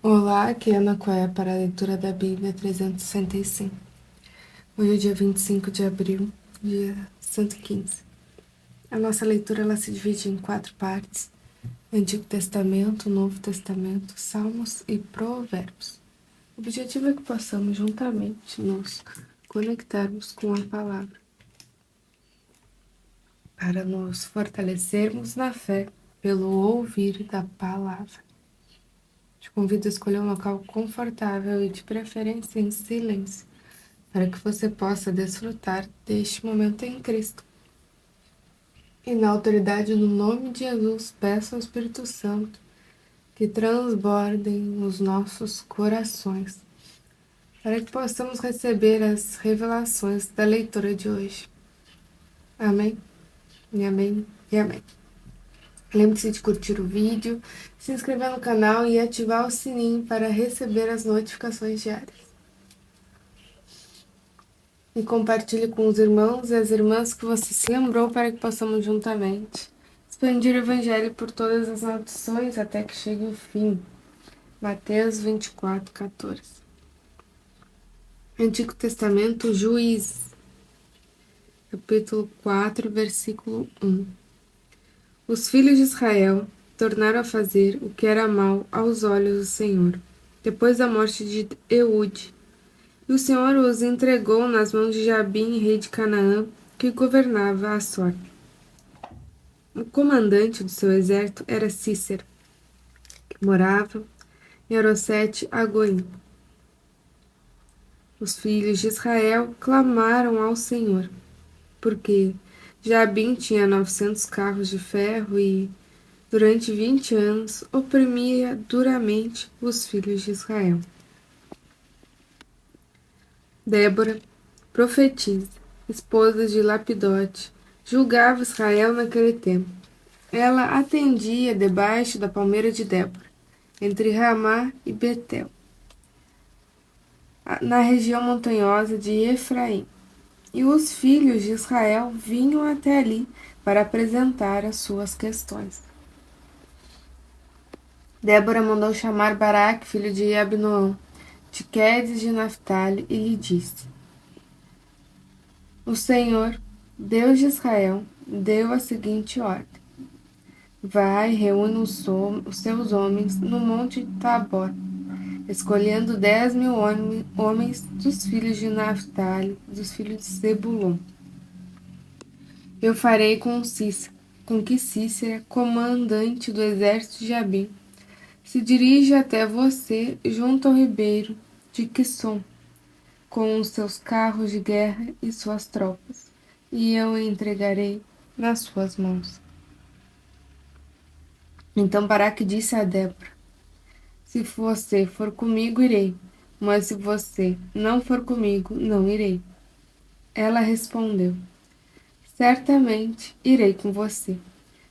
Olá, aqui é Ana Coé para a leitura da Bíblia 365. Hoje é dia 25 de abril, dia 115. A nossa leitura ela se divide em 4 partes: Antigo Testamento, Novo Testamento, Salmos e Provérbios. O objetivo é que possamos juntamente nos conectarmos com a palavra, para nos fortalecermos na fé pelo ouvir da palavra. Te convido a escolher um local confortável e de preferência em silêncio, para que você possa desfrutar deste momento em Cristo. E na autoridade do nome de Jesus, peço ao Espírito Santo que transbordem os nossos corações, para que possamos receber as revelações da leitura de hoje. Amém, e amém, e amém. Lembre-se de curtir o vídeo, se inscrever no canal e ativar o sininho para receber as notificações diárias. E compartilhe com os irmãos e as irmãs que você se lembrou, para que possamos juntamente expandir o Evangelho por todas as nações até que chegue o fim. Mateus 24, 14. Antigo Testamento, Juízes, capítulo 4, versículo 1. Os filhos de Israel tornaram a fazer o que era mal aos olhos do Senhor, depois da morte de Eude. E o Senhor os entregou nas mãos de Jabim, rei de Canaã, que governava a Sor. O comandante do seu exército era Cícera, que morava em Arosete-Agoim. Os filhos de Israel clamaram ao Senhor, porque Jabim tinha 900 carros de ferro e, durante 20 anos, oprimia duramente os filhos de Israel. Débora, profetisa, esposa de Lapidote, julgava Israel naquele tempo. Ela atendia debaixo da palmeira de Débora, entre Ramá e Betel, na região montanhosa de Efraim. E os filhos de Israel vinham até ali para apresentar as suas questões. Débora mandou chamar Baraque, filho de Abinoão, de Quedes de Naphtali, e lhe disse: O Senhor, Deus de Israel, deu a seguinte ordem: Vai, reúne os seus homens no monte Tabor, escolhendo 10.000 homens dos filhos de Naphtali, dos filhos de Zebulon. Eu farei com que Cícera, comandante do exército de Jabim, se dirija até você junto ao ribeiro de Quisson, com os seus carros de guerra e suas tropas, e eu o entregarei nas suas mãos. Então Baraque disse a Débora: Se você for comigo, irei, mas se você não for comigo, não irei. Ela respondeu: Certamente irei com você,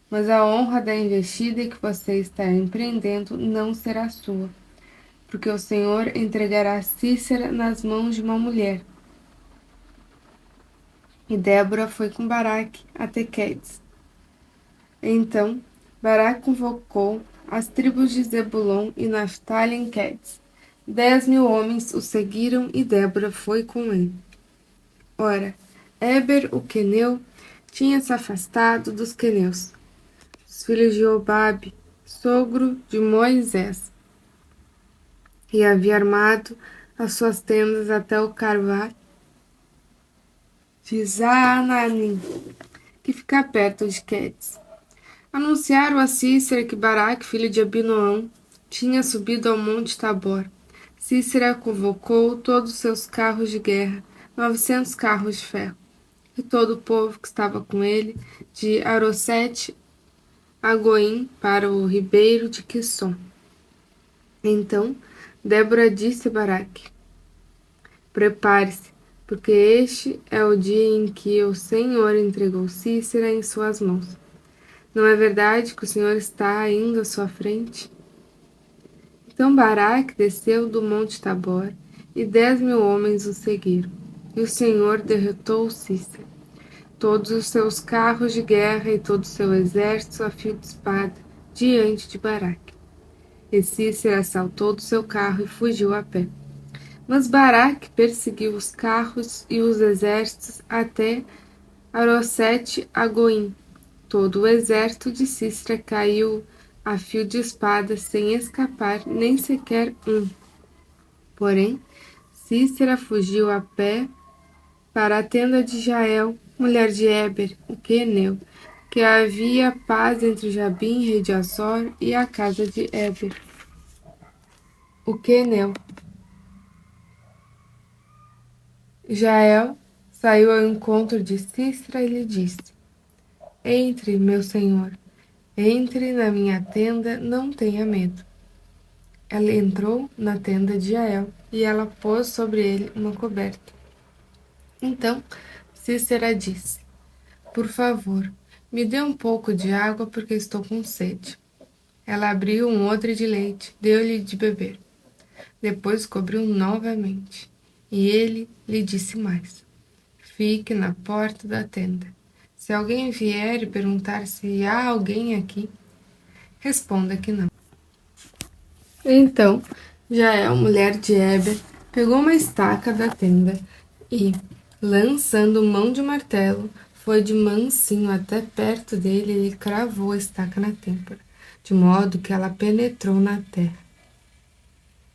mas a honra da investida que você está empreendendo não será sua, porque o Senhor entregará Cícera nas mãos de uma mulher. E Débora foi com Baraque até Quedes. Então Baraque convocou as tribos de Zebulon e Naphtali em Quedes. 10.000 homens o seguiram e Débora foi com ele. Ora, Éber, o queneu, tinha se afastado dos queneus, os filhos de Obabe, sogro de Moisés, e havia armado as suas tendas até o carvalho de Zaananim, que fica perto de Quedes. Anunciaram a Cícera que Baraque, filho de Abinoão, tinha subido ao monte Tabor. Cícera convocou todos os seus carros de guerra, 900 carros de ferro, e todo o povo que estava com ele, de Arosete a Goim, para o ribeiro de Quisson. Então Débora disse a Baraque: Prepare-se, porque este é o dia em que o Senhor entregou Cícera em suas mãos. Não é verdade que o Senhor está indo à sua frente? Então Baraque desceu do monte Tabor, e 10.000 homens o seguiram. E o Senhor derrotou Cícera, todos os seus carros de guerra e todo o seu exército a fio de espada, diante de Baraque. E Cícera saltou do seu carro e fugiu a pé. Mas Baraque perseguiu os carros e os exércitos até Arosete-Agoim. Todo o exército de Cícera caiu a fio de espada sem escapar nem sequer um. Porém, Cícera fugiu a pé para a tenda de Jael, mulher de Éber, o queneu, que havia paz entre Jabim, rei de Azor, e a casa de Éber, o queneu. Jael saiu ao encontro de Cícera e lhe disse: Entre, meu senhor, entre na minha tenda, não tenha medo. Ela entrou na tenda de Jael e ela pôs sobre ele uma coberta. Então Cícera disse: Por favor, me dê um pouco de água porque estou com sede. Ela abriu um odre de leite, deu-lhe de beber. Depois cobriu novamente. E ele lhe disse mais: Fique na porta da tenda. Se alguém vier e perguntar se há alguém aqui, responda que não. Então Jael, mulher de Éber, pegou uma estaca da tenda e, lançando mão de martelo, foi de mansinho até perto dele e lhe cravou a estaca na têmpora, de modo que ela penetrou na terra.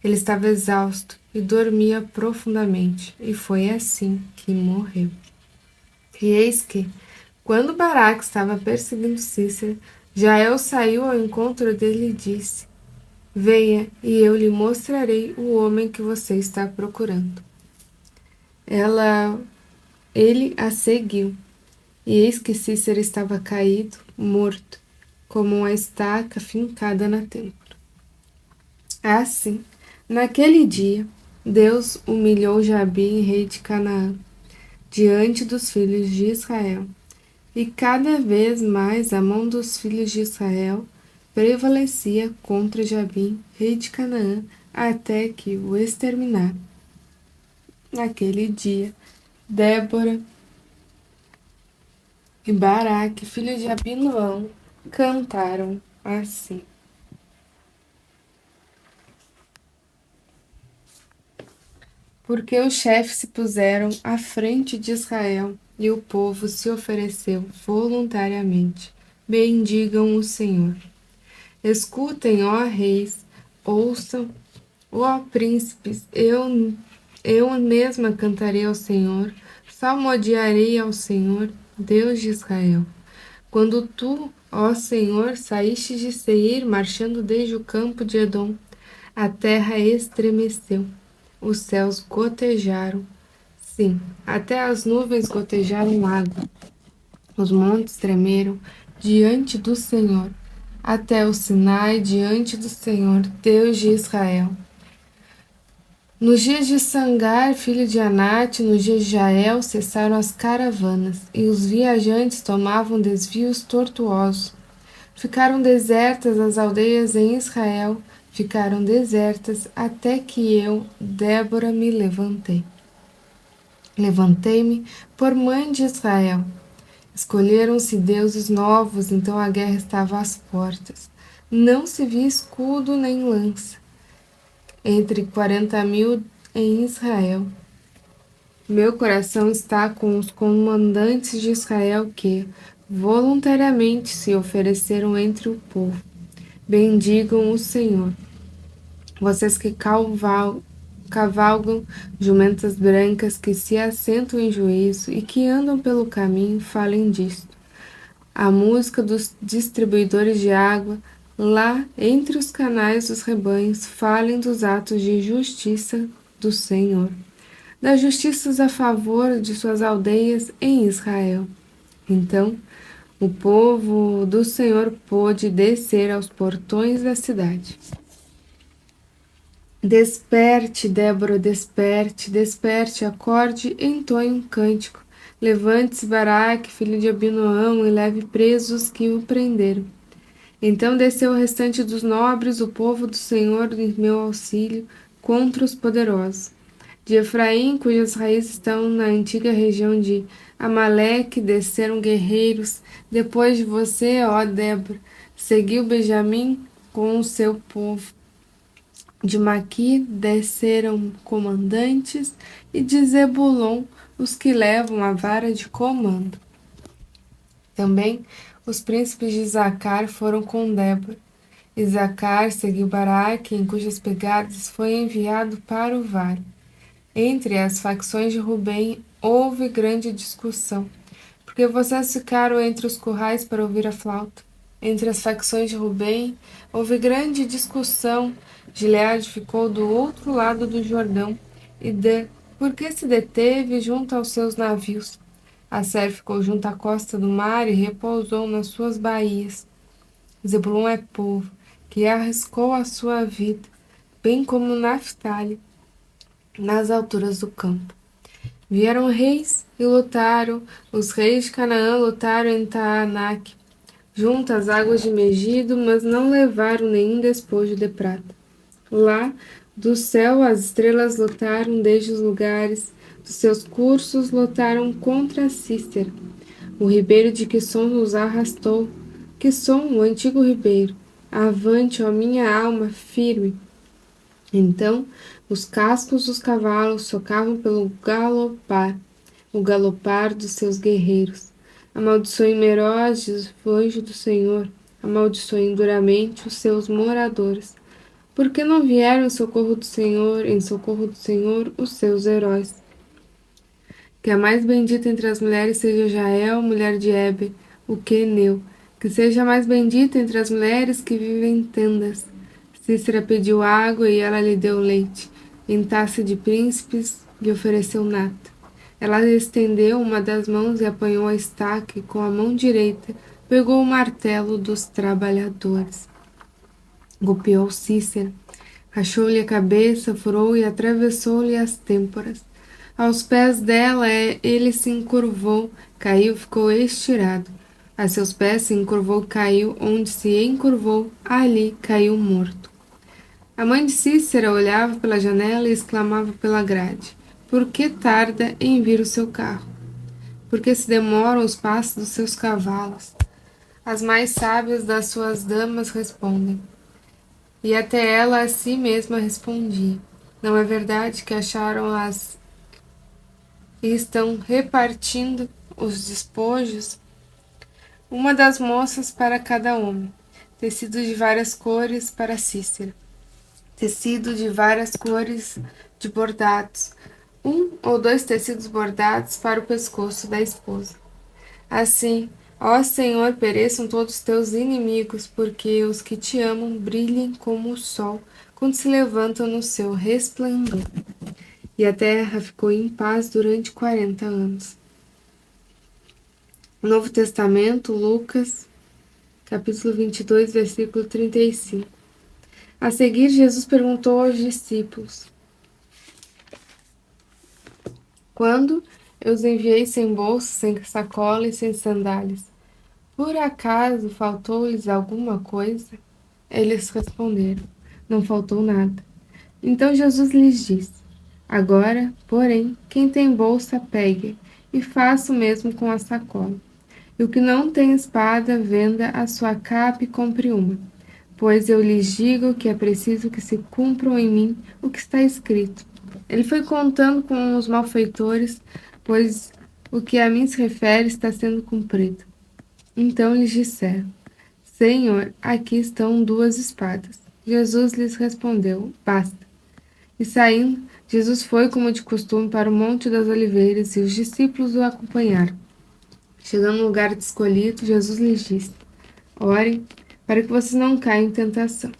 Ele estava exausto e dormia profundamente, e foi assim que morreu. E eis que, quando Baraque estava perseguindo Cícera, Jael saiu ao encontro dele e disse: Venha, e eu lhe mostrarei o homem que você está procurando. Ele a seguiu, e eis que Cícera estava caído, morto, como uma estaca fincada na têmpora. Assim, naquele dia, Deus humilhou Jabim, rei de Canaã, diante dos filhos de Israel, e cada vez mais a mão dos filhos de Israel prevalecia contra Jabim, rei de Canaã, até que o exterminaram. Naquele dia, Débora e Baraque, filho de Abinoão, cantaram assim: Porque os chefes se puseram à frente de Israel e o povo se ofereceu voluntariamente. Bendigam o Senhor. Escutem, ó reis, ouçam, ó príncipes, eu mesma cantarei ao Senhor, salmodiarei ao Senhor, Deus de Israel. Quando tu, ó Senhor, saíste de Seir, marchando desde o campo de Edom, a terra estremeceu, os céus gotejaram, sim, até as nuvens gotejaram água, os montes tremeram diante do Senhor, até o Sinai diante do Senhor, Deus de Israel. Nos dias de Sangar, filho de Anate, nos dias de Jael, cessaram as caravanas, e os viajantes tomavam desvios tortuosos. Ficaram desertas as aldeias em Israel, ficaram desertas até que eu, Débora, me levantei. Levantei-me por mãe de Israel. Escolheram-se deuses novos, então a guerra estava às portas. Não se via escudo nem lança. Entre 40.000 em Israel. Meu coração está com os comandantes de Israel que, voluntariamente, se ofereceram entre o povo. Bendigam o Senhor. Vocês que cavalgam jumentas brancas, que se assentam em juízo e que andam pelo caminho, falem disto. A música dos distribuidores de água, lá entre os canais dos rebanhos, falem dos atos de justiça do Senhor, das justiças a favor de suas aldeias em Israel. Então, o povo do Senhor pôde descer aos portões da cidade. Desperte, Débora, desperte, desperte, acorde, entoie um cântico. Levante-se, Baraque, filho de Abinoão, e leve presos os que o prenderam. Então desceu o restante dos nobres, o povo do Senhor, em meu auxílio, contra os poderosos. De Efraim, cujas raízes estão na antiga região de Amaleque, desceram guerreiros. Depois de você, ó Débora, seguiu Benjamim com o seu povo. De Maqui desceram comandantes, e de Zebulon os que levam a vara de comando. Também os príncipes de Isacar foram com Débora. Isacar seguiu Baraque, em cujas pegadas foi enviado para o vale. Entre as facções de Rubem houve grande discussão, porque vocês ficaram entre os currais para ouvir a flauta. Entre as facções de Rubem houve grande discussão. Gileade ficou do outro lado do Jordão, e Dan, porque se deteve junto aos seus navios. Asser ficou junto à costa do mar e repousou nas suas baías. Zebulon é povo que arriscou a sua vida, bem como Naphtali, nas alturas do campo. Vieram reis e lutaram, os reis de Canaã lutaram em Taanac, junto às águas de Megido, mas não levaram nenhum despojo de prata. Lá, do céu, as estrelas lutaram desde os lugares dos seus cursos, lutaram contra Cícera. O ribeiro de Quisson nos arrastou. Quisson, o antigo ribeiro. Avante, ó minha alma, firme. Então, os cascos dos cavalos socavam pelo galopar, o galopar dos seus guerreiros. Amaldiçoem Meroz, o anjo do Senhor, amaldiçoem duramente os seus moradores. Porque não vieram em socorro do Senhor, os seus heróis? Que a mais bendita entre as mulheres seja Jael, mulher de Heber, o queneu. Que seja a mais bendita entre as mulheres que vivem em tendas. Cícera pediu água e ela lhe deu leite. Em taça de príncipes lhe ofereceu nata. Ela estendeu uma das mãos e apanhou a estaca, e com a mão direita pegou o martelo dos trabalhadores. Golpeou Cícera, rachou-lhe a cabeça, furou e atravessou-lhe as têmporas. Aos pés dela ele se encurvou, caiu, ficou estirado. A seus pés se encurvou, caiu, onde se encurvou, ali caiu morto. A mãe de Cícera olhava pela janela e exclamava pela grade: Por que tarda em vir o seu carro? Por que se demoram os passos dos seus cavalos? As mais sábias das suas damas respondem. E até ela a si mesma respondia: Não é verdade que acharam-as e estão repartindo os despojos? Uma das moças para cada homem, tecido de várias cores para Cícera, tecido de várias cores de bordados, um ou dois tecidos bordados para o pescoço da esposa. Assim, ó Senhor, pereçam todos os teus inimigos, porque os que te amam brilhem como o sol quando se levantam no seu resplendor. E a terra ficou em paz durante 40 anos. Novo Testamento, Lucas, capítulo 22, versículo 35. A seguir, Jesus perguntou aos discípulos: Quando eu os enviei sem bolsa, sem sacola e sem sandálias, por acaso faltou-lhes alguma coisa? Eles responderam: Não faltou nada. Então Jesus lhes disse: Agora, porém, quem tem bolsa, pegue, e faça o mesmo com a sacola. E o que não tem espada, venda a sua capa e compre uma. Pois eu lhes digo que é preciso que se cumpram em mim o que está escrito. Ele foi contando com os malfeitores, pois o que a mim se refere está sendo cumprido. Então lhes disseram: Senhor, aqui estão 2 espadas. Jesus lhes respondeu: Basta. E saindo, Jesus foi, como de costume, para o Monte das Oliveiras, e os discípulos o acompanharam. Chegando no lugar escolhido, Jesus lhes disse: Orem, para que vocês não caiam em tentação.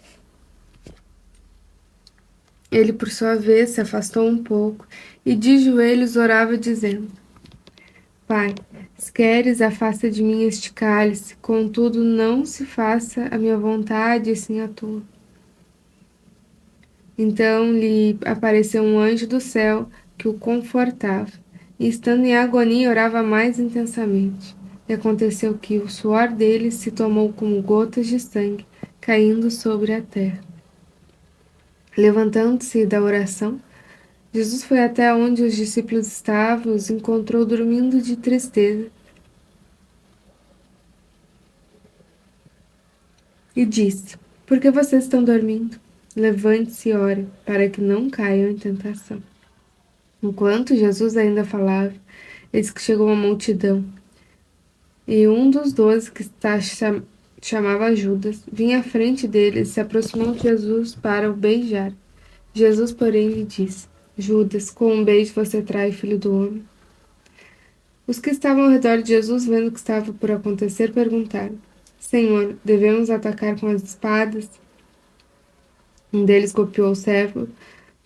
Ele, por sua vez, se afastou um pouco e de joelhos orava, dizendo: Pai, se queres, afasta de mim este cálice, contudo não se faça a minha vontade, e sim a tua. Então lhe apareceu um anjo do céu que o confortava, e estando em agonia orava mais intensamente. E aconteceu que o suor dele se tomou como gotas de sangue, caindo sobre a terra. Levantando-se da oração, Jesus foi até onde os discípulos estavam e os encontrou dormindo de tristeza. E disse: Por que vocês estão dormindo? Levante-se e ore, para que não caiam em tentação. Enquanto Jesus ainda falava, eis que chegou uma multidão, e um dos 12, que chamava Judas, vinha à frente deles e se aproximou de Jesus para o beijar. Jesus, porém, lhe disse: Judas, com um beijo você trai o filho do homem? Os que estavam ao redor de Jesus, vendo o que estava por acontecer, perguntaram: Senhor, devemos atacar com as espadas? Um deles golpeou o servo.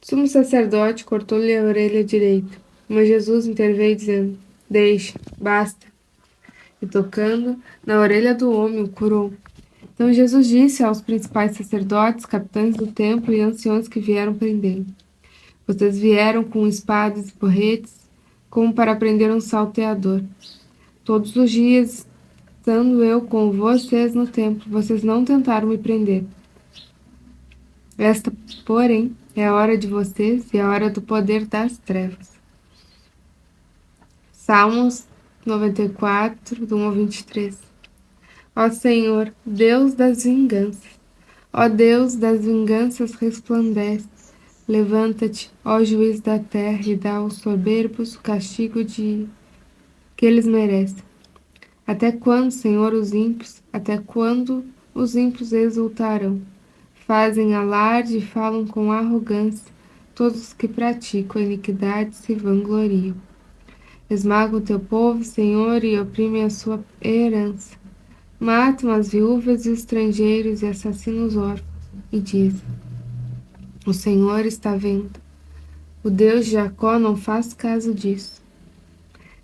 O sumo sacerdote cortou-lhe a orelha direita. Mas Jesus interveio, dizendo: Deixe, basta. E tocando na orelha do homem, o curou. Então Jesus disse aos principais sacerdotes, capitães do templo e anciões que vieram prendê-lo: Vocês vieram com espadas e porretes, como para prender um salteador. Todos os dias, estando eu com vocês no templo, vocês não tentaram me prender. Esta, porém, é a hora de vocês e a hora do poder das trevas. Salmos 94, do 1 ao 23. Ó Senhor, Deus das vinganças, ó Deus das vinganças, resplandece. Levanta-te, ó juiz da terra, e dá aos soberbos o castigo que eles merecem. Até quando, Senhor, os ímpios? Até quando os ímpios exultarão? Fazem alarde e falam com arrogância. Todos os que praticam a iniquidade se vangloriam. Esmagam o teu povo, Senhor, e oprimem a sua herança. Matam as viúvas e os estrangeiros e assassinam os órfãos. E dizem: O Senhor está vendo. O Deus de Jacó não faz caso disso.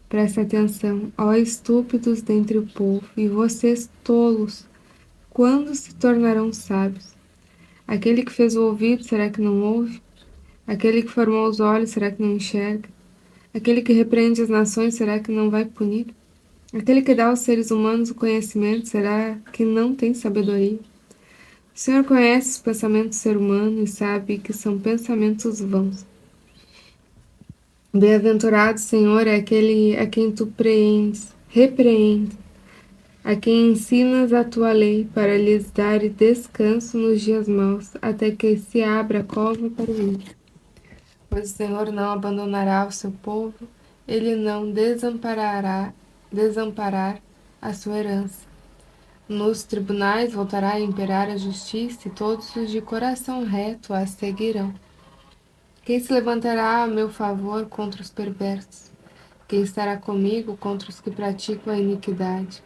Preste atenção, ó estúpidos dentre o povo, e vocês tolos, quando se tornarão sábios? Aquele que fez o ouvido, será que não ouve? Aquele que formou os olhos, será que não enxerga? Aquele que repreende as nações, será que não vai punir? Aquele que dá aos seres humanos o conhecimento, será que não tem sabedoria? O Senhor conhece os pensamentos do ser humano e sabe que são pensamentos vãos. Bem-aventurado, Senhor, é aquele a quem tu repreendes, a quem ensinas a tua lei, para lhes dar descanso nos dias maus, até que se abra a cova para o ímpio. Pois o Senhor não abandonará o seu povo, ele não desamparar a sua herança. Nos tribunais voltará a imperar a justiça, e todos os de coração reto a seguirão. Quem se levantará a meu favor contra os perversos? Quem estará comigo contra os que praticam a iniquidade?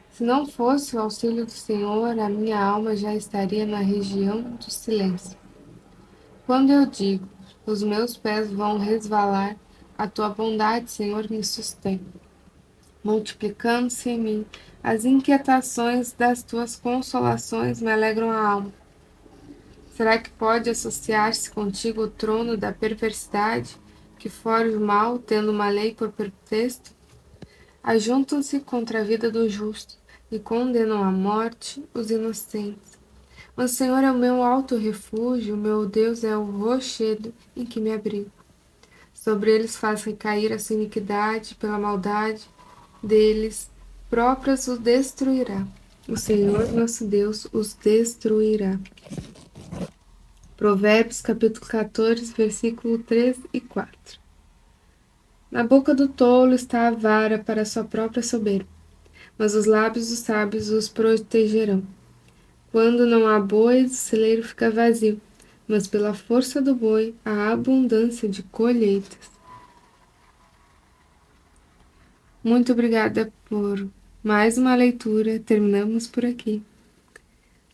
Se não fosse o auxílio do Senhor, a minha alma já estaria na região do silêncio. Quando eu digo, os meus pés vão resvalar, a tua bondade, Senhor, me sustém. Multiplicando-se em mim, as inquietações das tuas consolações me alegram a alma. Será que pode associar-se contigo o trono da perversidade, que forja o mal, tendo uma lei por pretexto? Ajuntam-se contra a vida do justo e condenam à morte os inocentes. O Senhor é o meu alto refúgio, o meu Deus é o rochedo em que me abrigo. Sobre eles faz recair a sua iniquidade, pela maldade deles próprias os destruirá. O Senhor nosso Deus os destruirá. Provérbios capítulo 14, versículo 3 e 4. Na boca do tolo está a vara para sua própria soberba, mas os lábios dos sábios os protegerão. Quando não há bois, o celeiro fica vazio, mas pela força do boi há abundância de colheitas. Muito obrigada por mais uma leitura. Terminamos por aqui.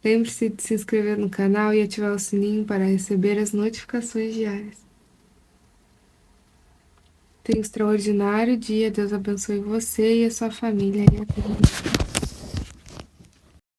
Lembre-se de se inscrever no canal e ativar o sininho para receber as notificações diárias. Tenha um extraordinário dia. Deus abençoe você e a sua família. E até mais.